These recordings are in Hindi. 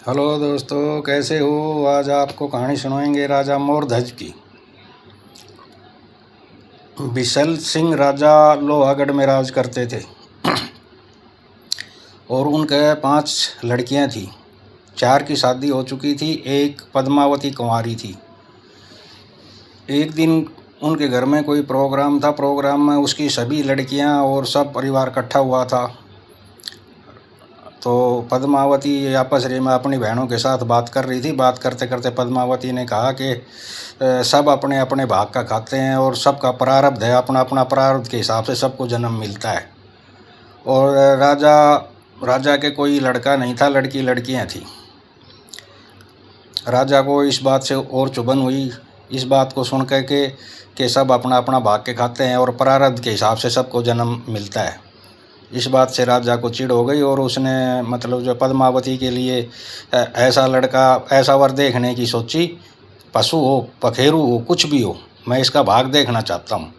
हेलो दोस्तों, कैसे हो। आज आपको कहानी सुनाएंगे राजा मोरध्वज की। बिसल सिंह राजा लोहागढ़ में राज करते थे और उनके 5 लड़कियां थी। 4 की शादी हो चुकी थी, एक पद्मावती कुंवारी थी। एक दिन उनके घर में कोई प्रोग्राम था। प्रोग्राम में उसकी सभी लड़कियां और सब परिवार इकट्ठा हुआ था। तो पद्मावती आपस में अपनी बहनों के साथ बात कर रही थी। बात करते करते पद्मावती ने कहा कि सब अपने अपने भाग का खाते हैं और सबका प्रारब्ध है, अपना अपना प्रारब्ध के हिसाब से सबको जन्म मिलता है। और राजा के कोई लड़का नहीं था, लड़कियां थी। राजा को इस बात से और चुभन हुई, इस बात को सुन कर के सब अपना अपना भाग के खाते हैं और प्रारब्ध के हिसाब से सबको जन्म मिलता है। इस बात से राजा को चिढ़ हो गई और उसने जो पद्मावती के लिए ऐसा लड़का, ऐसा वर देखने की सोची। पशु हो, पखेरू हो, कुछ भी हो, मैं इसका भाग देखना चाहता हूँ,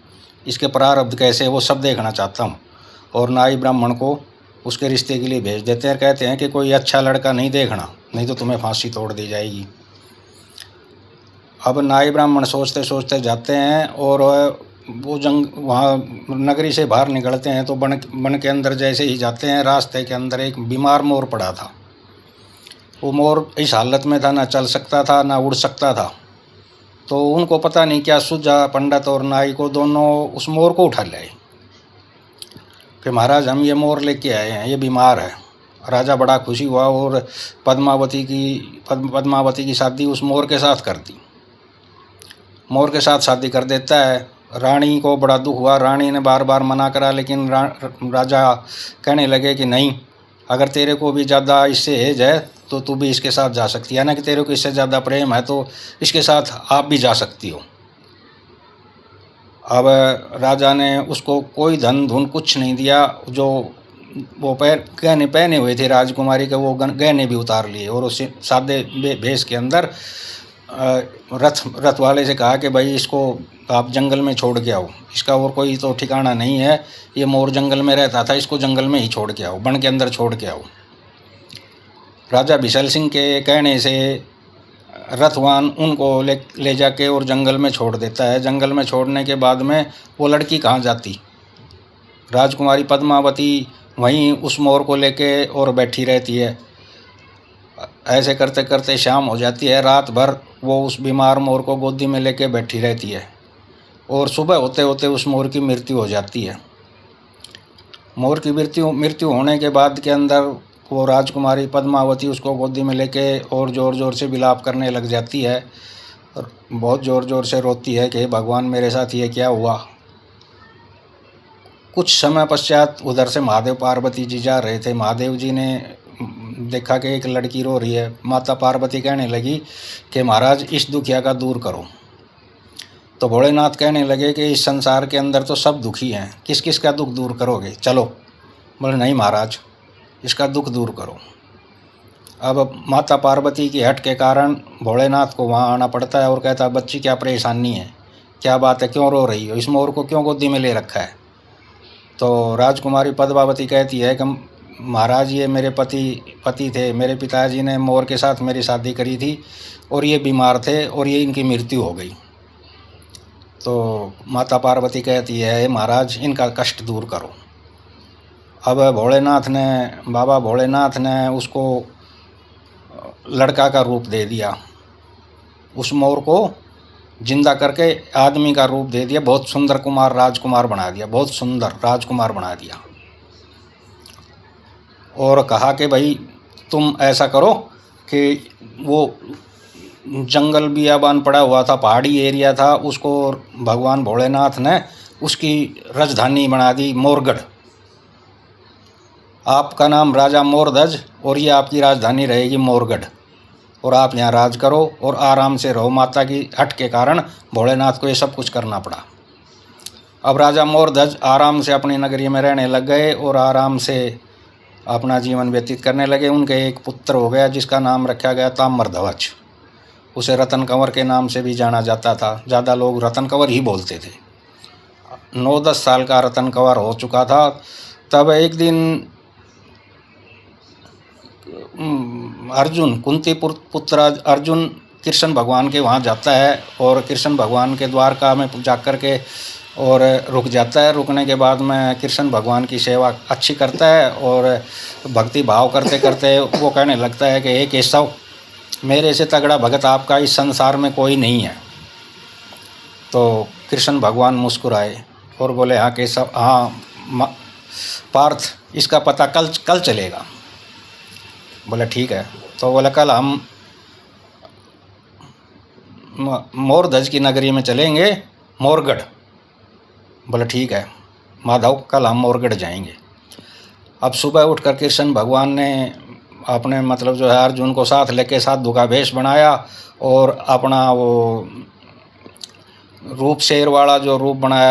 इसके प्रारब्ध कैसे है वो सब देखना चाहता हूँ। और नाई ब्राह्मण को उसके रिश्ते के लिए भेज देते हैं। कहते हैं कि कोई अच्छा लड़का नहीं देखना, नहीं तो तुम्हें फांसी तोड़ दी जाएगी। अब नाई ब्राह्मण सोचते सोचते जाते हैं और वो वहाँ नगरी से बाहर निकलते हैं तो बन के अंदर जैसे ही जाते हैं, रास्ते के अंदर एक बीमार मोर पड़ा था। वो मोर इस हालत में था, ना चल सकता था ना उड़ सकता था। तो उनको पता नहीं क्या सूझा, पंडित और नाई को, दोनों उस मोर को उठा लाए कि महाराज हम ये मोर लेके आए हैं, ये बीमार है। राजा बड़ा खुशी हुआ और पद्मावती की शादी उस मोर के साथ कर दी। मोर के साथ शादी कर देता है। रानी को बड़ा दुख हुआ। रानी ने बार बार मना करा, लेकिन राजा कहने लगे कि नहीं, अगर तेरे को भी ज़्यादा इससे हेज है तो तू भी इसके साथ जा सकती है, ना कि तेरे को इससे ज़्यादा प्रेम है तो इसके साथ आप भी जा सकती हो। अब राजा ने उसको कोई धन धुन कुछ नहीं दिया। जो वो गहने पहने हुए थे राजकुमारी के, वो गहने भी उतार लिए और उस सादे भेष के अंदर रथ वाले से कहा कि भाई इसको आप जंगल में छोड़ के आओ, इसका और कोई तो ठिकाना नहीं है, ये मोर जंगल में रहता था, इसको जंगल में ही छोड़ के आओ, बन के अंदर छोड़ के आओ। राजा बिसल सिंह के कहने से रथवान उनको ले जाके और जंगल में छोड़ देता है। जंगल में छोड़ने के बाद में वो लड़की कहाँ जाती, राजकुमारी पद्मावती वहीं उस मोर को लेके और बैठी रहती है। ऐसे करते करते शाम हो जाती है। रात भर वो उस बीमार मोर को गोदी में लेके बैठी रहती है और सुबह होते होते उस मोर की मृत्यु हो जाती है। मोर की मृत्यु होने के बाद के अंदर वो राजकुमारी पद्मावती उसको गोदी में लेके और ज़ोर ज़ोर से विलाप करने लग जाती है और बहुत ज़ोर ज़ोर से रोती है कि भगवान मेरे साथ ये क्या हुआ। कुछ समय पश्चात उधर से महादेव पार्वती जी जा रहे थे। महादेव जी ने देखा कि एक लड़की रो रही है। माता पार्वती कहने लगी कि महाराज इस दुखिया का दूर करो। तो भोलेनाथ कहने लगे कि इस संसार के अंदर तो सब दुखी हैं, किस किस का दुख दूर करोगे, चलो। बोले नहीं महाराज, इसका दुख दूर करो। अब माता पार्वती की हट के कारण भोलेनाथ को वहाँ आना पड़ता है और कहता है बच्ची क्या परेशानी है, क्या बात है, क्यों रो रही हो, इस मोर को क्यों गोदी में ले रखा है। तो राजकुमारी पद्मावती कहती है कि महाराज ये मेरे पति थे, मेरे पिताजी ने मोर के साथ मेरी शादी करी थी और ये बीमार थे और ये इनकी मृत्यु हो गई। तो माता पार्वती कहती है महाराज इनका कष्ट दूर करो। अब बाबा भोलेनाथ ने उसको लड़का का रूप दे दिया, उस मोर को जिंदा करके आदमी का रूप दे दिया, बहुत सुंदर राजकुमार बना दिया, बहुत सुंदर राजकुमार बना दिया। और कहा कि भाई तुम ऐसा करो कि वो जंगल बियाबान पड़ा हुआ था, पहाड़ी एरिया था, उसको भगवान भोलेनाथ ने उसकी राजधानी बना दी मोरगढ़। आपका नाम राजा मोरध्वज और ये आपकी राजधानी रहेगी मोरगढ़, और आप यहाँ राज करो और आराम से रहो। माता की हट के कारण भोलेनाथ को ये सब कुछ करना पड़ा। अब राजा मोरध्वज आराम से अपनी नगरी में रहने लग गए और आराम से अपना जीवन व्यतीत करने लगे। उनके एक पुत्र हो गया जिसका नाम रखा गया ताम्रध्वज। उसे रतन कंवर के नाम से भी जाना जाता था, ज़्यादा लोग रतन कंवर ही बोलते थे। 9-10 साल का रतन कंवर हो चुका था। तब एक दिन अर्जुन कुंती पुत्र अर्जुन कृष्ण भगवान के वहाँ जाता है और कृष्ण भगवान के द्वारका में जा कर के और रुक जाता है। रुकने के बाद में कृष्ण भगवान की सेवा अच्छी करता है और भक्ति भाव करते करते वो कहने लगता है कि हे केशव, मेरे से तगड़ा भगत आपका इस संसार में कोई नहीं है। तो कृष्ण भगवान मुस्कुराए और बोले, हाँ केशव, हाँ पार्थ, इसका पता कल चलेगा। बोले ठीक है। तो बोले कल हम मोरध्वज की नगरी में चलेंगे, मोरगढ़। बोले ठीक है माधव, कल हम मोरगढ़ जाएंगे। अब सुबह उठकर कृष्ण भगवान ने अपने मतलब जो है अर्जुन को साथ लेके साधु का वेश बनाया और अपना वो रूप शेर वाला जो रूप बनाया